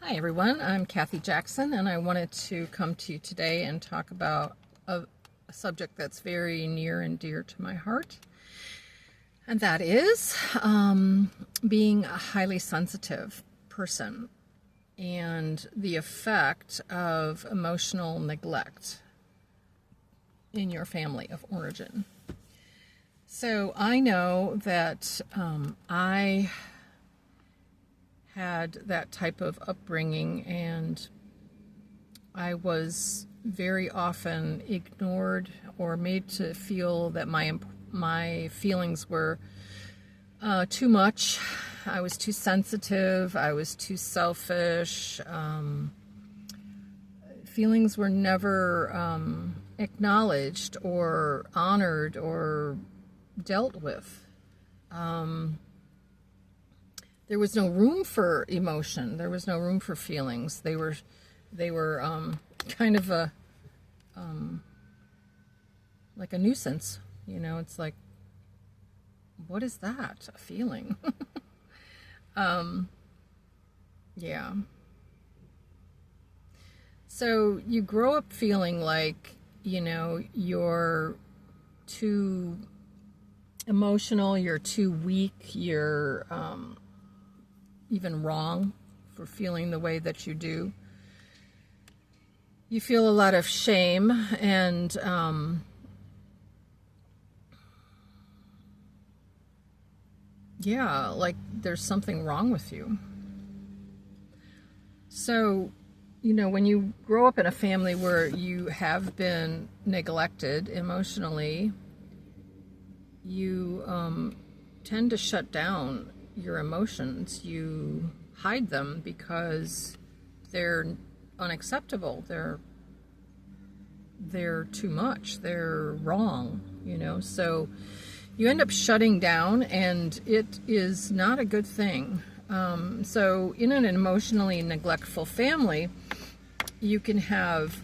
Hi everyone, I'm Kathy Jackson, and I wanted to come to you today and talk about a subject that's very near and dear to my heart, and that is being a highly sensitive person and the effect of emotional neglect in your family of origin. So I know that I had that type of upbringing, and I was very often ignored or made to feel that my feelings were too much. I was too sensitive. I was too selfish. Feelings were never acknowledged or honored or dealt with. There was no room for emotion. There was no room for feelings. They were kind of like a nuisance. You know, it's like, what is that? A feeling? Yeah. So you grow up feeling like, you're too emotional, you're too weak, you're even wrong for feeling the way that you do. You feel a lot of shame and like there's something wrong with you. So, when you grow up in a family where you have been neglected emotionally, you tend to shut down your emotions. You hide them because they're unacceptable. They're too much. They're wrong, So you end up shutting down, and it is not a good thing. So in an emotionally neglectful family, you can have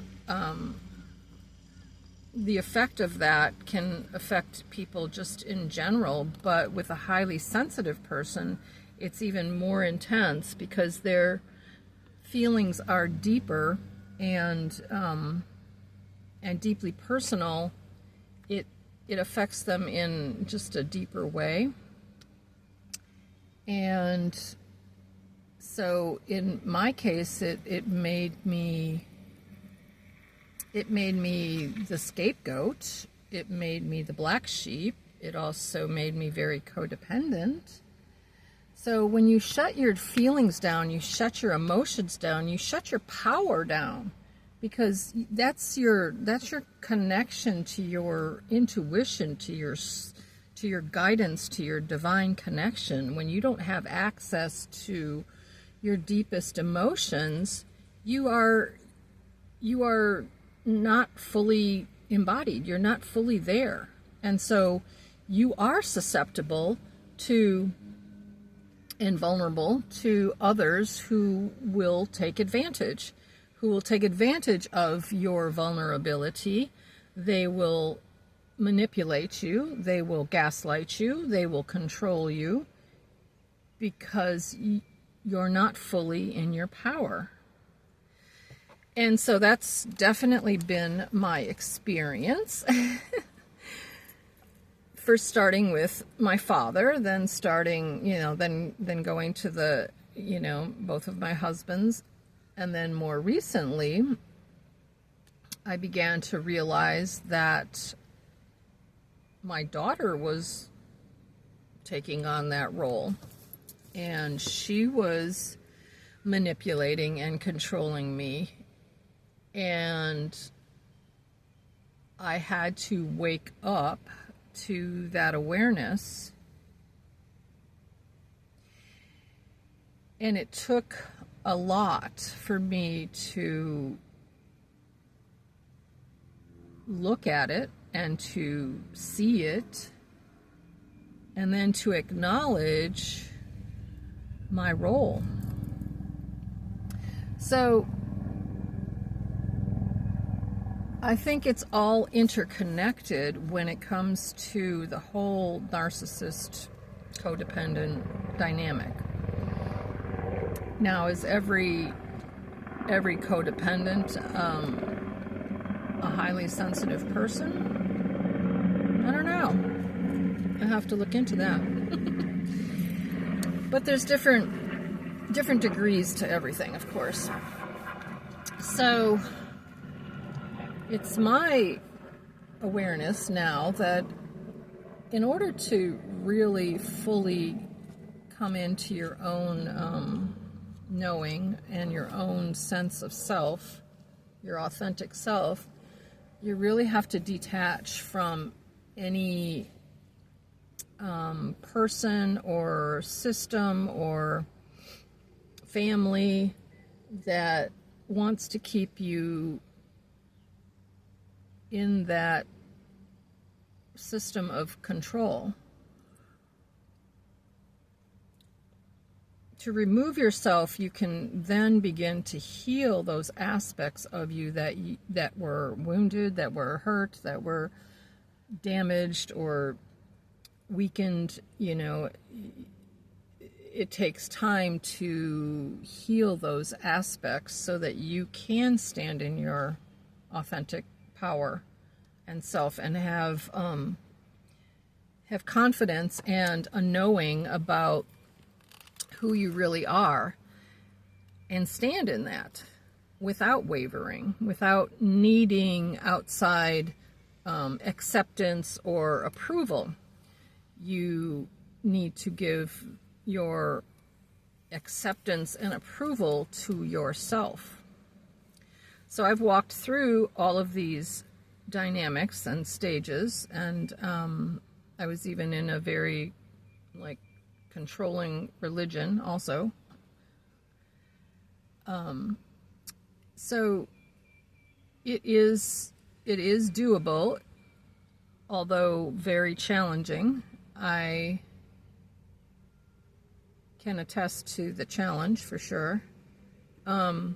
the effect of that can affect people just in general, but with a highly sensitive person, it's even more intense because their feelings are deeper and deeply personal. It affects them in just a deeper way. And so in my case, it made me the scapegoat. It made me the black sheep. It also made me very codependent. So when you shut your feelings down, you shut your emotions down, you shut your power down, because that's your connection to your intuition, to your guidance, to your divine connection. When you don't have access to your deepest emotions, you are not fully embodied. You're not fully there. And so you are susceptible to and vulnerable to others who will take advantage of your vulnerability. They will manipulate you. They will gaslight you. They will control you because you're not fully in your power. And so that's definitely been my experience. First starting with my father, then then going to the, both of my husbands. And then more recently, I began to realize that my daughter was taking on that role. And she was manipulating and controlling me. And I had to wake up to that awareness. And it took a lot for me to look at it and to see it, and then to acknowledge my role. So I think it's all interconnected when it comes to the whole narcissist codependent dynamic. Now, as every every codependent a highly sensitive person? I don't know. I have to look into that. But there's different degrees to everything, of course. So it's my awareness now that in order to really fully come into your own knowing and your own sense of self, your authentic self, you really have to detach from any person or system or family that wants to keep you in that system of control. To remove yourself, you can then begin to heal those aspects of you that were wounded, that were hurt, that were damaged or weakened. You know, it takes time to heal those aspects so that you can stand in your authentic power and self and have confidence and a knowing about who you really are, and stand in that without wavering, without needing outside acceptance or approval. You need to give your acceptance and approval to yourself. So I've walked through all of these dynamics and stages, and I was even in a very controlling religion also. So it is doable, although very challenging. I can attest to the challenge for sure. But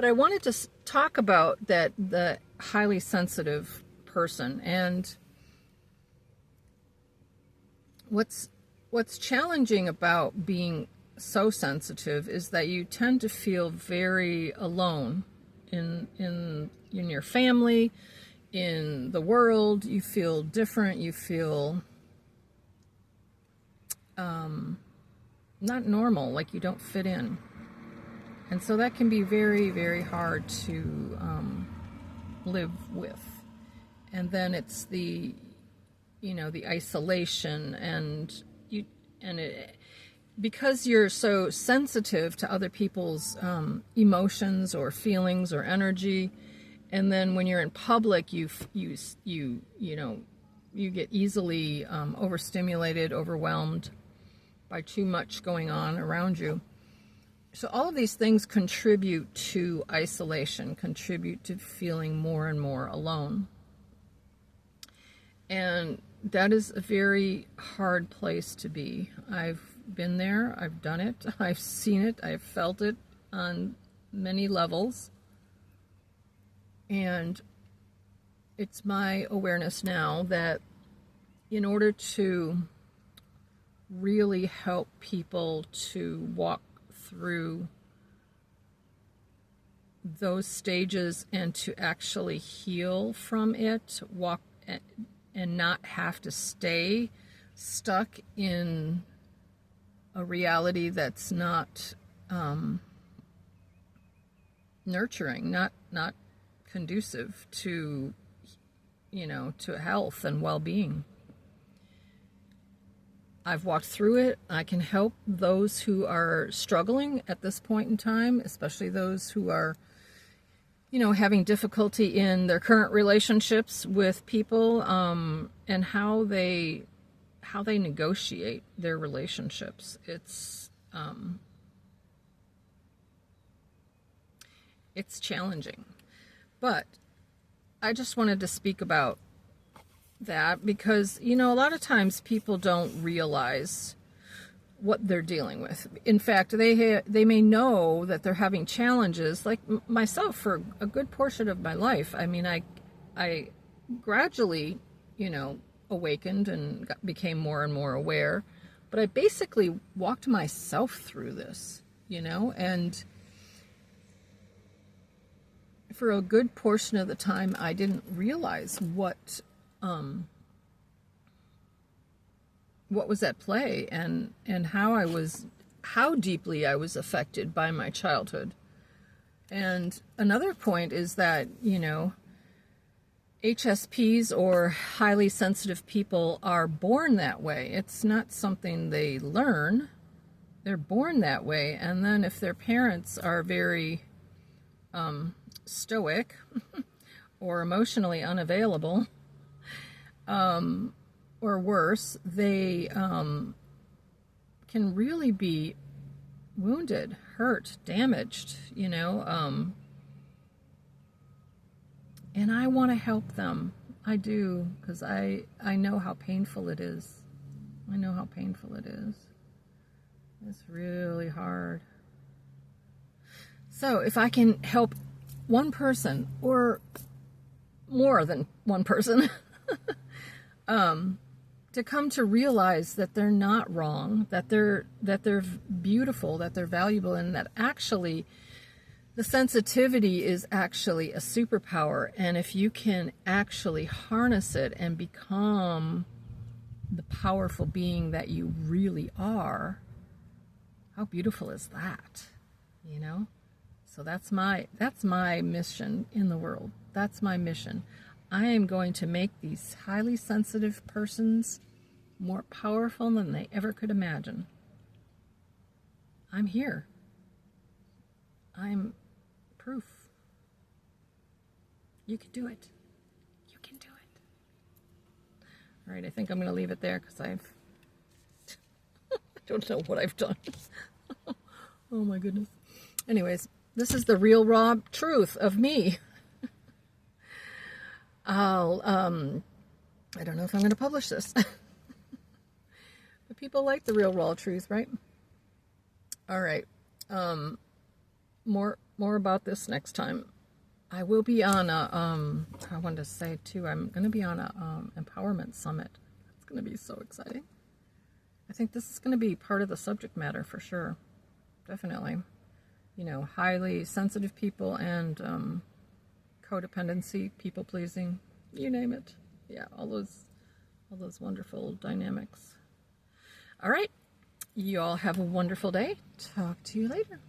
I wanted to talk about the highly sensitive person, and what's challenging about being so sensitive is that you tend to feel very alone in your family, in the world. You feel different. You feel not normal, like you don't fit in. And so that can be very, very hard to live with. And then it's the isolation, and because you're so sensitive to other people's emotions or feelings or energy, and then when you're in public, you get easily overstimulated, overwhelmed by too much going on around you. So all of these things contribute to isolation, contribute to feeling more and more alone. And that is a very hard place to be. I've been there, I've done it, I've seen it, I've felt it on many levels. And it's my awareness now that in order to really help people to walk through those stages and to actually heal from it, walk and not have to stay stuck in a reality that's not nurturing, not conducive to health and well-being. I've walked through it. I can help those who are struggling at this point in time, especially those who are, having difficulty in their current relationships with people, and how they negotiate their relationships. It's challenging. But I just wanted to speak about that because, a lot of times people don't realize what they're dealing with. In fact, they may know that they're having challenges, like myself for a good portion of my life. I mean, I gradually, awakened and became more and more aware, but I basically walked myself through this, and for a good portion of the time, I didn't realize what was at play, and how deeply I was affected by my childhood. And another point is that, HSPs, or highly sensitive people, are born that way. It's not something they learn. They're born that way. And then if their parents are very stoic or emotionally unavailable, or worse, they can really be wounded, hurt, damaged, and I want to help them. I do, because I know how painful it is. I know how painful it is. It's really hard. So if I can help one person, or more than one person, to come to realize that they're not wrong, that they're beautiful, that they're valuable, and that actually the sensitivity is actually a superpower. And if you can actually harness it and become the powerful being that you really are, how beautiful is that? So that's my mission in the world. That's my mission. I am going to make these highly sensitive persons more powerful than they ever could imagine. I'm here. I'm proof. You can do it. You can do it. All right, I think I'm going to leave it there, because I don't know what I've done. Oh my goodness. Anyways, this is the real raw truth of me. I don't know if I'm going to publish this. But people like the real raw truth, right? All right. More about this next time. I will be on I wanted to say too, I'm going to be on a empowerment summit. It's going to be so exciting. I think this is going to be part of the subject matter for sure. Definitely. Highly sensitive people and codependency, people pleasing, you name it. Yeah, all those wonderful dynamics. All right. You all have a wonderful day. Talk to you later.